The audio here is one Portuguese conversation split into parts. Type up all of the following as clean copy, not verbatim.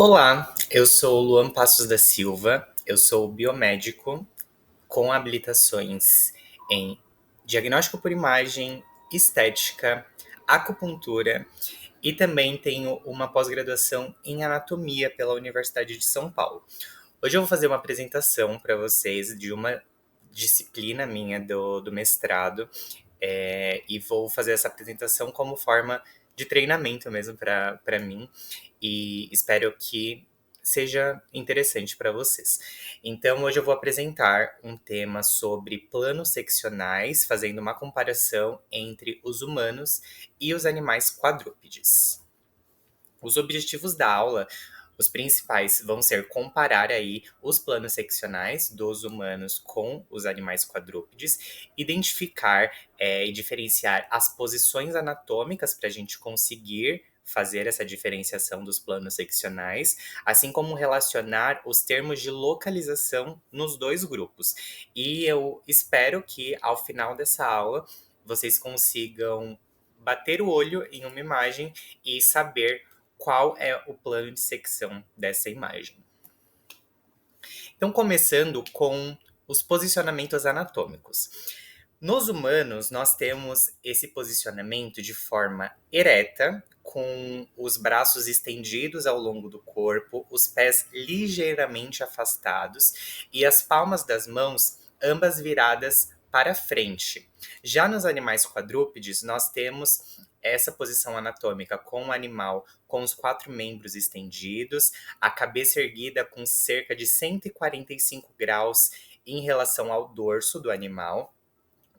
Olá, eu sou Luan Passos da Silva, eu sou biomédico com habilitações em diagnóstico por imagem, estética, acupuntura e também tenho uma pós-graduação em anatomia pela Universidade de São Paulo. Hoje eu vou fazer uma apresentação para vocês de uma disciplina minha do mestrado, e vou fazer essa apresentação como forma de treinamento mesmo para mim e espero que seja interessante para vocês. Então, hoje eu vou apresentar um tema sobre planos seccionais, fazendo uma comparação entre os humanos e os animais quadrúpedes. Os objetivos da aula, os principais, vão ser comparar aí os planos seccionais dos humanos com os animais quadrúpedes, identificar e diferenciar as posições anatômicas para a gente conseguir fazer essa diferenciação dos planos seccionais, assim como relacionar os termos de localização nos dois grupos. E eu espero que ao final dessa aula vocês consigam bater o olho em uma imagem e saber qual é o plano de secção dessa imagem. Então, começando com os posicionamentos anatômicos. Nos humanos, nós temos esse posicionamento de forma ereta, com os braços estendidos ao longo do corpo, os pés ligeiramente afastados e as palmas das mãos ambas viradas para frente. Já nos animais quadrúpedes, nós temos essa posição anatômica com o animal com os quatro membros estendidos, a cabeça erguida com cerca de 145 graus em relação ao dorso do animal,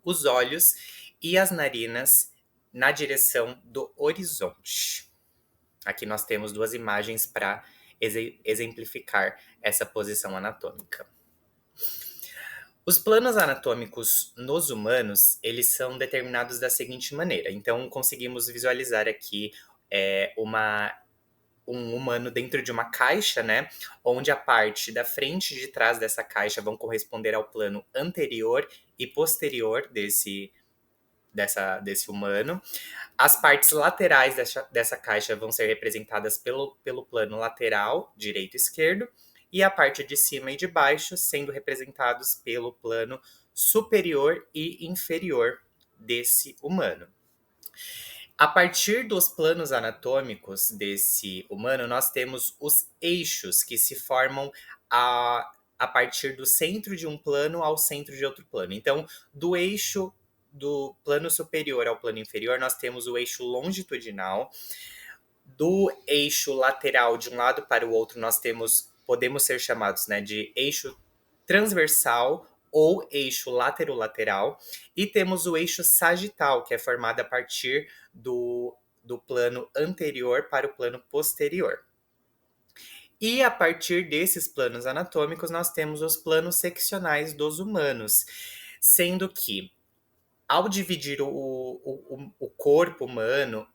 os olhos e as narinas na direção do horizonte. Aqui nós temos duas imagens para exemplificar essa posição anatômica. Os planos anatômicos nos humanos, eles são determinados da seguinte maneira. Então, conseguimos visualizar aqui um humano dentro de uma caixa, né? Onde a parte da frente e de trás dessa caixa vão corresponder ao plano anterior e posterior desse humano. As partes laterais dessa caixa vão ser representadas pelo plano lateral, direito e esquerdo, e a parte de cima e de baixo sendo representados pelo plano superior e inferior desse humano. A partir dos planos anatômicos desse humano, nós temos os eixos que se formam a partir do centro de um plano ao centro de outro plano. Então, do eixo do plano superior ao plano inferior, nós temos o eixo longitudinal. Do eixo lateral de um lado para o outro, podemos ser chamados, né, de eixo transversal ou eixo lateral, e temos o eixo sagital, que é formado a partir do plano anterior para o plano posterior. E a partir desses planos anatômicos, nós temos os planos seccionais dos humanos, sendo que, ao dividir o corpo humano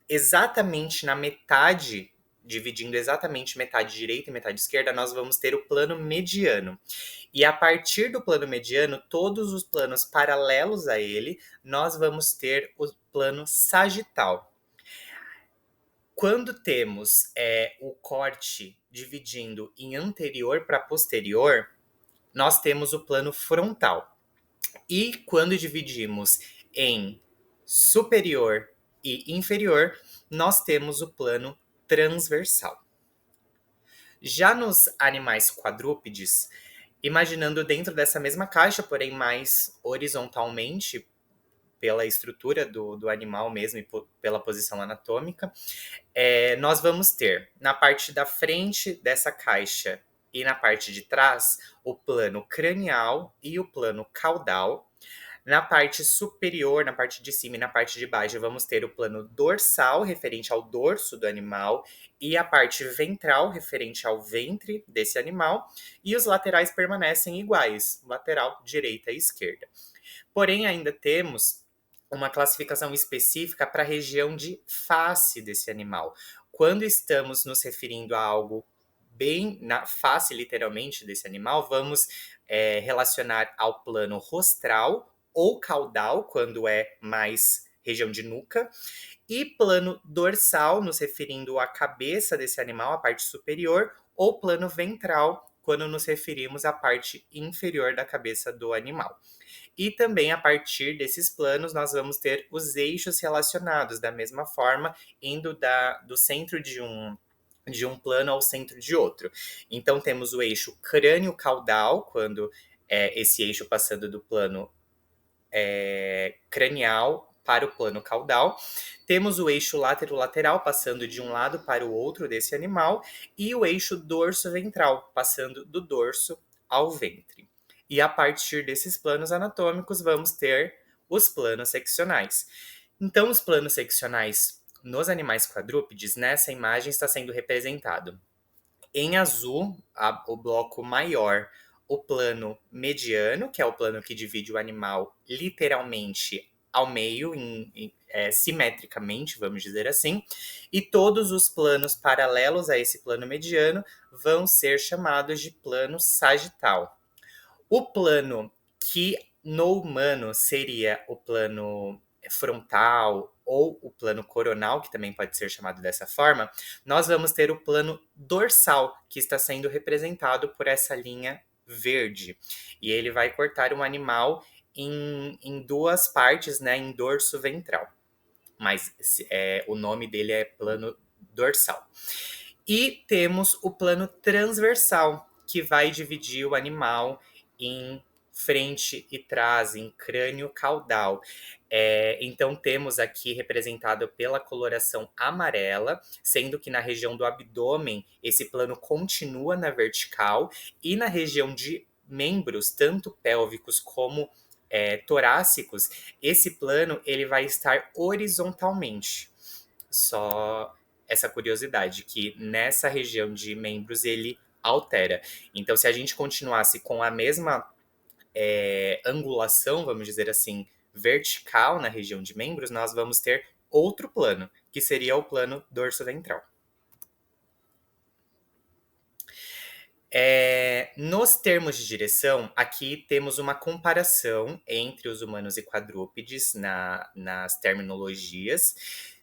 exatamente na metade, dividindo exatamente metade direita e metade esquerda, nós vamos ter o plano mediano. E a partir do plano mediano, todos os planos paralelos a ele, nós vamos ter o plano sagital. Quando temos o corte dividindo em anterior para posterior, nós temos o plano frontal. E quando dividimos em superior e inferior, nós temos o plano transversal. Já nos animais quadrúpedes, imaginando dentro dessa mesma caixa, porém mais horizontalmente, pela estrutura do animal mesmo e pela posição anatômica, nós vamos ter na parte da frente dessa caixa e na parte de trás o plano cranial e o plano caudal. Na parte superior, na parte de cima e na parte de baixo, vamos ter o plano dorsal, referente ao dorso do animal, e a parte ventral, referente ao ventre desse animal, e os laterais permanecem iguais, lateral, direita e esquerda. Porém, ainda temos uma classificação específica para a região de face desse animal. Quando estamos nos referindo a algo bem na face, literalmente, desse animal, vamos relacionar ao plano rostral ou caudal, quando é mais região de nuca, e plano dorsal, nos referindo à cabeça desse animal, a parte superior, ou plano ventral, quando nos referimos à parte inferior da cabeça do animal. E também, a partir desses planos, nós vamos ter os eixos relacionados, da mesma forma, indo do centro de um plano ao centro de outro. Então, temos o eixo crânio-caudal, quando esse eixo passando do plano cranial para o plano caudal. Temos o eixo látero-lateral, passando de um lado para o outro desse animal, e o eixo dorso-ventral, passando do dorso ao ventre. E a partir desses planos anatômicos, vamos ter os planos seccionais. Então, os planos seccionais nos animais quadrúpedes, nessa imagem está sendo representado em azul, o bloco maior, o plano mediano, que é o plano que divide o animal literalmente ao meio, simetricamente, vamos dizer assim, e todos os planos paralelos a esse plano mediano vão ser chamados de plano sagital. O plano que no humano seria o plano frontal ou o plano coronal, que também pode ser chamado dessa forma, nós vamos ter o plano dorsal, que está sendo representado por essa linha verde. E ele vai cortar um animal em duas partes, né, em dorso ventral. Mas o nome dele é plano dorsal. E temos o plano transversal, que vai dividir o animal em frente e trás, em crânio caudal. Então, temos aqui representado pela coloração amarela, sendo que na região do abdômen esse plano continua na vertical, e na região de membros, tanto pélvicos como torácicos, esse plano ele vai estar horizontalmente. Só essa curiosidade, que nessa região de membros ele altera. Então, se a gente continuasse com a mesma angulação, vamos dizer assim, vertical na região de membros, nós vamos ter outro plano, que seria o plano dorso-ventral. Nos termos de direção, aqui temos uma comparação entre os humanos e quadrúpedes nas terminologias,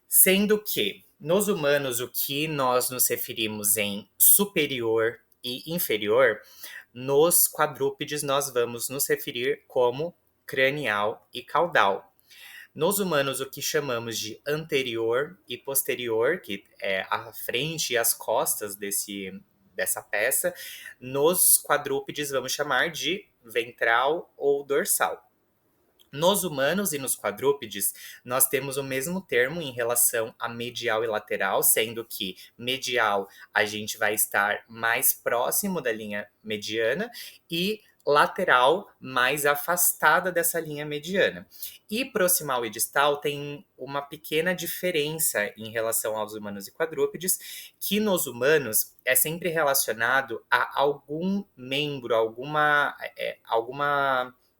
sendo que nos humanos o que nós nos referimos em superior e inferior, nos quadrúpedes nós vamos nos referir como cranial e caudal. Nos humanos, o que chamamos de anterior e posterior, que é a frente e as costas dessa peça, nos quadrúpedes vamos chamar de ventral ou dorsal. Nos humanos e nos quadrúpedes, nós temos o mesmo termo em relação a medial e lateral, sendo que medial a gente vai estar mais próximo da linha mediana e lateral mais afastada dessa linha mediana. E proximal e distal tem uma pequena diferença em relação aos humanos e quadrúpedes, que nos humanos é sempre relacionado a algum membro, alguma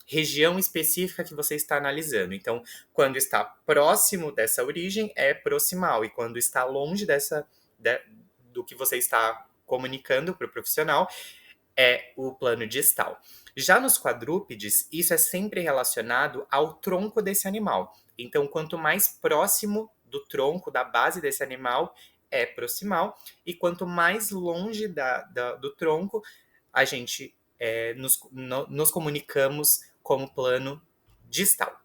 região específica que você está analisando. Então, quando está próximo dessa origem, é proximal, e quando está longe do que você está comunicando para o profissional, é o plano distal. Já nos quadrúpedes, isso é sempre relacionado ao tronco desse animal. Então, quanto mais próximo do tronco, da base desse animal, é proximal, e quanto mais longe do tronco, a gente nos comunicamos como plano distal.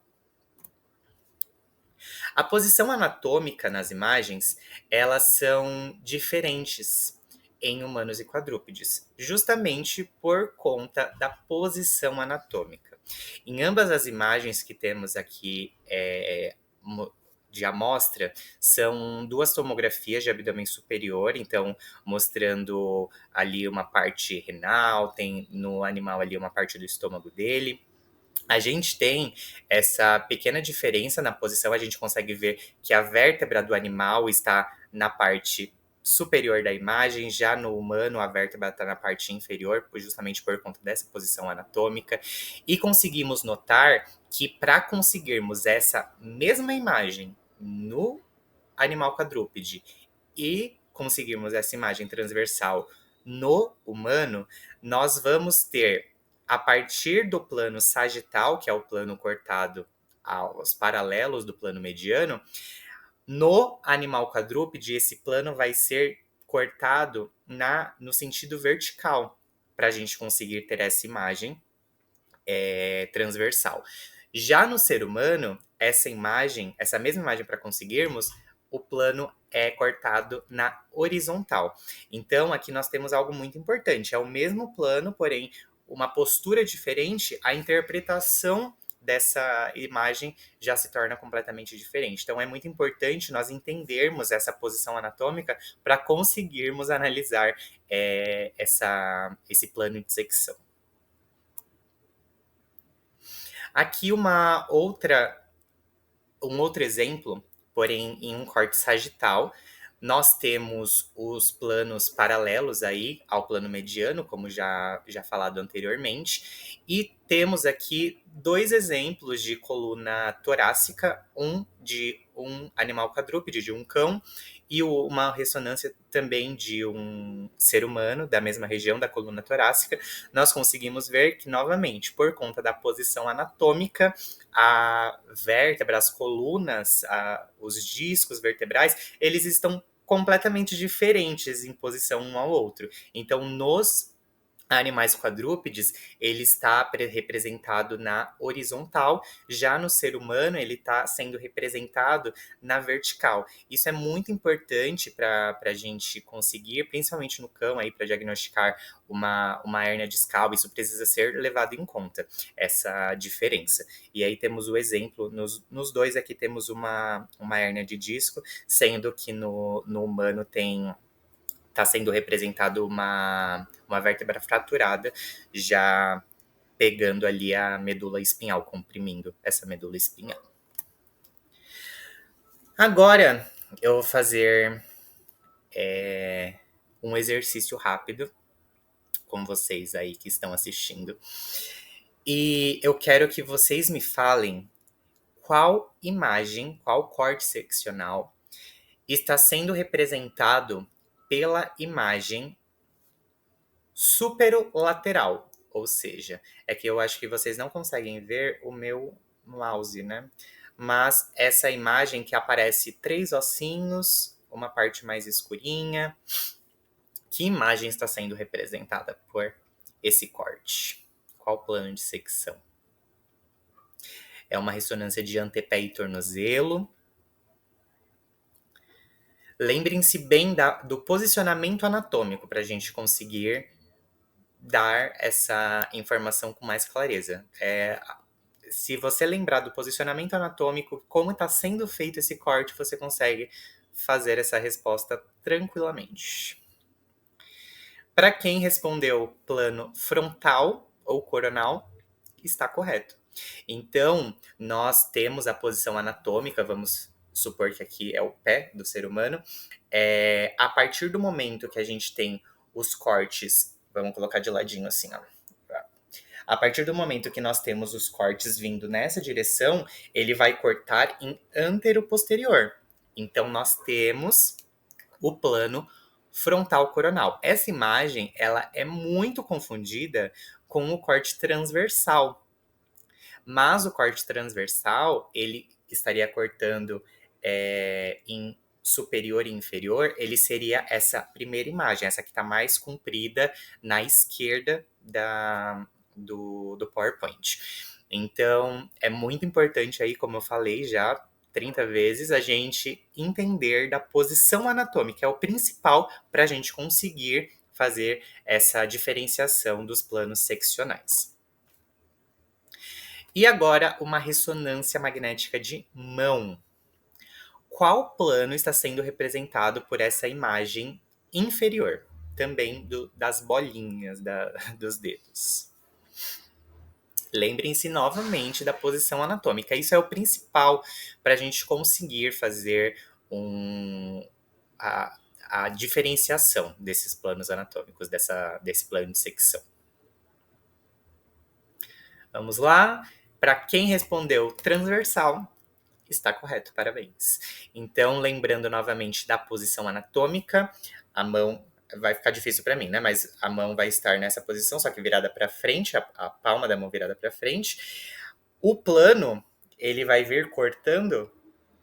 A posição anatômica nas imagens, elas são diferentes em humanos e quadrúpedes, justamente por conta da posição anatômica. Em ambas as imagens que temos aqui de amostra, são duas tomografias de abdômen superior, então mostrando ali uma parte renal, tem no animal ali uma parte do estômago dele. A gente tem essa pequena diferença na posição, a gente consegue ver que a vértebra do animal está na parte superior da imagem, já no humano a vértebra está na parte inferior, justamente por conta dessa posição anatômica, e conseguimos notar que para conseguirmos essa mesma imagem no animal quadrúpede e conseguirmos essa imagem transversal no humano, nós vamos ter, a partir do plano sagital, que é o plano cortado aos paralelos do plano mediano, no animal quadrúpede, esse plano vai ser cortado no sentido vertical, para a gente conseguir ter essa imagem transversal. Já no ser humano, essa mesma imagem para conseguirmos, o plano é cortado na horizontal. Então, aqui nós temos algo muito importante. É o mesmo plano, porém, uma postura diferente, a interpretação dessa imagem já se torna completamente diferente. Então, é muito importante nós entendermos essa posição anatômica para conseguirmos analisar esse plano de secção. Aqui um outro exemplo, porém em um corte sagital, nós temos os planos paralelos aí ao plano mediano, como já falado anteriormente, e temos aqui 2 exemplos de coluna torácica, um de um animal quadrúpede, de um cão, e uma ressonância também de um ser humano, da mesma região da coluna torácica. Nós conseguimos ver que, novamente, por conta da posição anatômica, a vértebra, as colunas, os discos vertebrais, eles estão completamente diferentes em posição um ao outro. Então, nos animais quadrúpedes, ele está representado na horizontal, já no ser humano, ele está sendo representado na vertical. Isso é muito importante para a gente conseguir, principalmente no cão, para diagnosticar uma hérnia discal, isso precisa ser levado em conta, essa diferença. E aí temos o exemplo, nos dois aqui temos uma hérnia de disco, sendo que no humano está sendo representado uma vértebra fraturada, já pegando ali a medula espinhal, comprimindo essa medula espinhal. Agora eu vou fazer um exercício rápido com vocês aí que estão assistindo. E eu quero que vocês me falem qual imagem, qual corte seccional está sendo representado pela imagem superolateral, ou seja, é que eu acho que vocês não conseguem ver o meu mouse, né? Mas essa imagem que aparece 3 ossinhos, uma parte mais escurinha, que imagem está sendo representada por esse corte? Qual plano de secção? É uma ressonância de antepé e tornozelo. Lembrem-se bem do posicionamento anatômico para a gente conseguir dar essa informação com mais clareza. Se você lembrar do posicionamento anatômico, como está sendo feito esse corte, você consegue fazer essa resposta tranquilamente. Para quem respondeu plano frontal ou coronal, está correto. Então, nós temos a posição anatômica, vamos supor que aqui é o pé do ser humano. A partir do momento que a gente tem os cortes, vamos colocar de ladinho assim, ó. A partir do momento que nós temos os cortes vindo nessa direção, ele vai cortar em antero-posterior. Então, nós temos o plano frontal coronal. Essa imagem, ela é muito confundida com o corte transversal. Mas o corte transversal, ele estaria cortando em superior e inferior, ele seria essa primeira imagem, essa que está mais comprida na esquerda do PowerPoint. Então, é muito importante aí, como eu falei já 30 vezes, a gente entender da posição anatômica, é o principal para a gente conseguir fazer essa diferenciação dos planos seccionais. E agora, uma ressonância magnética de mão. Qual plano está sendo representado por essa imagem inferior? Também das bolinhas dos dedos. Lembrem-se novamente da posição anatômica. Isso é o principal para a gente conseguir fazer a diferenciação desses planos anatômicos, desse plano de secção. Vamos lá. Para quem respondeu transversal, está correto, parabéns. Então, lembrando novamente da posição anatômica, a mão vai ficar difícil para mim, né? Mas a mão vai estar nessa posição, só que virada para frente, a palma da mão virada para frente. O plano, ele vai vir cortando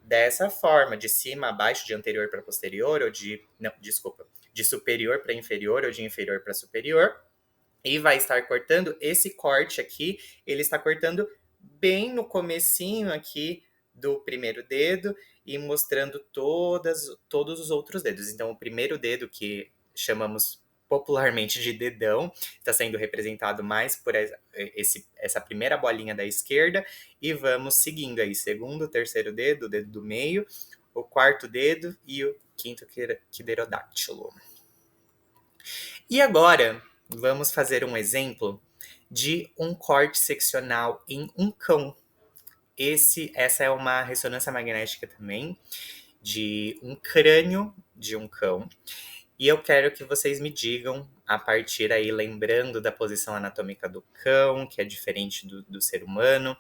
dessa forma, de cima a baixo, de anterior para posterior, ou de. Não, desculpa. De superior para inferior, ou de inferior para superior. E vai estar cortando esse corte aqui, ele está cortando bem no comecinho aqui do primeiro dedo e mostrando todos os outros dedos. Então, o primeiro dedo, que chamamos popularmente de dedão, está sendo representado mais por essa primeira bolinha da esquerda, e vamos seguindo aí, segundo, terceiro dedo, o dedo do meio, o quarto dedo e o quinto quiderodáctilo. E agora, vamos fazer um exemplo de um corte seccional em um cão. Essa é uma ressonância magnética também de um crânio de um cão. E eu quero que vocês me digam, a partir aí, lembrando da posição anatômica do cão, que é diferente do ser humano,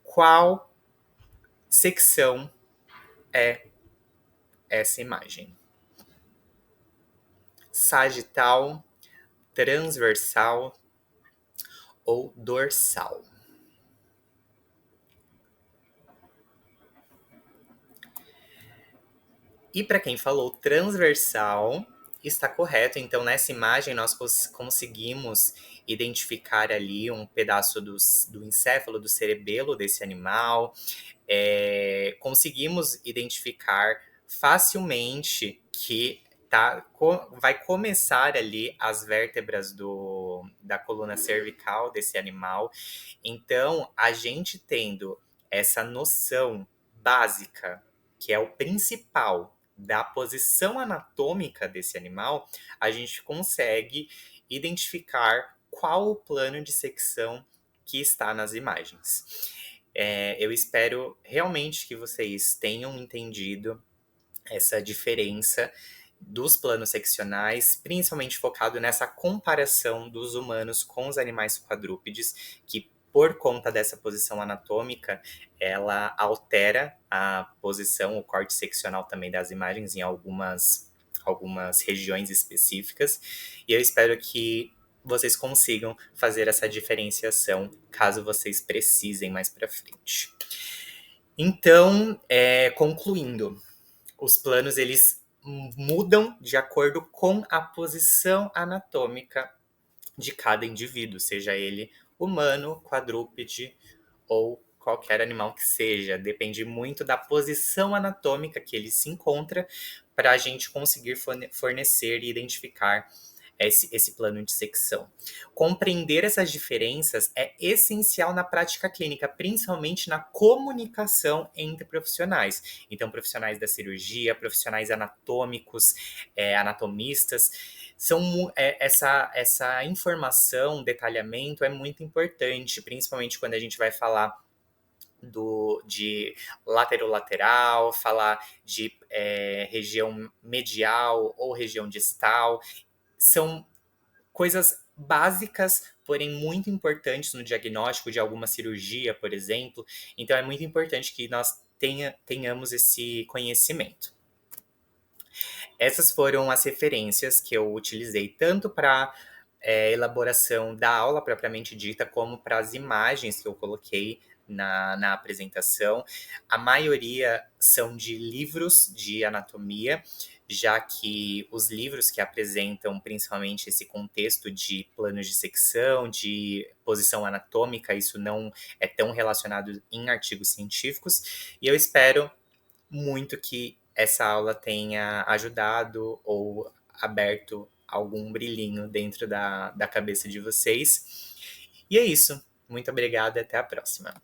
qual secção é essa imagem? Sagital, transversal ou dorsal? E para quem falou transversal, está correto. Então, nessa imagem, nós conseguimos identificar ali um pedaço do encéfalo, do cerebelo desse animal. Conseguimos identificar facilmente que vai começar ali as vértebras da coluna cervical desse animal. Então, a gente tendo essa noção básica, que é o principal, da posição anatômica desse animal, a gente consegue identificar qual o plano de secção que está nas imagens. Eu espero realmente que vocês tenham entendido essa diferença dos planos seccionais, principalmente focado nessa comparação dos humanos com os animais quadrúpedes, que por conta dessa posição anatômica, ela altera a posição, o corte seccional também das imagens em algumas regiões específicas. E eu espero que vocês consigam fazer essa diferenciação, caso vocês precisem mais para frente. Então, concluindo, os planos eles mudam de acordo com a posição anatômica de cada indivíduo, seja ele humano, quadrúpede ou qualquer animal que seja. Depende muito da posição anatômica que ele se encontra para a gente conseguir fornecer e identificar esse plano de secção. Compreender essas diferenças é essencial na prática clínica, principalmente na comunicação entre profissionais. Então, profissionais da cirurgia, profissionais anatômicos, anatomistas, essa informação, detalhamento é muito importante, principalmente quando a gente vai falar de lateral, falar de região medial ou região distal. São coisas básicas, porém muito importantes no diagnóstico de alguma cirurgia, por exemplo. Então é muito importante que nós tenhamos esse conhecimento. Essas foram as referências que eu utilizei tanto para elaboração da aula propriamente dita, como para as imagens que eu coloquei na apresentação. A maioria são de livros de anatomia, já que os livros que apresentam principalmente esse contexto de planos de secção, de posição anatômica, isso não é tão relacionado em artigos científicos, e eu espero muito que essa aula tenha ajudado ou aberto algum brilhinho dentro da cabeça de vocês. E é isso. Muito obrigada e até a próxima.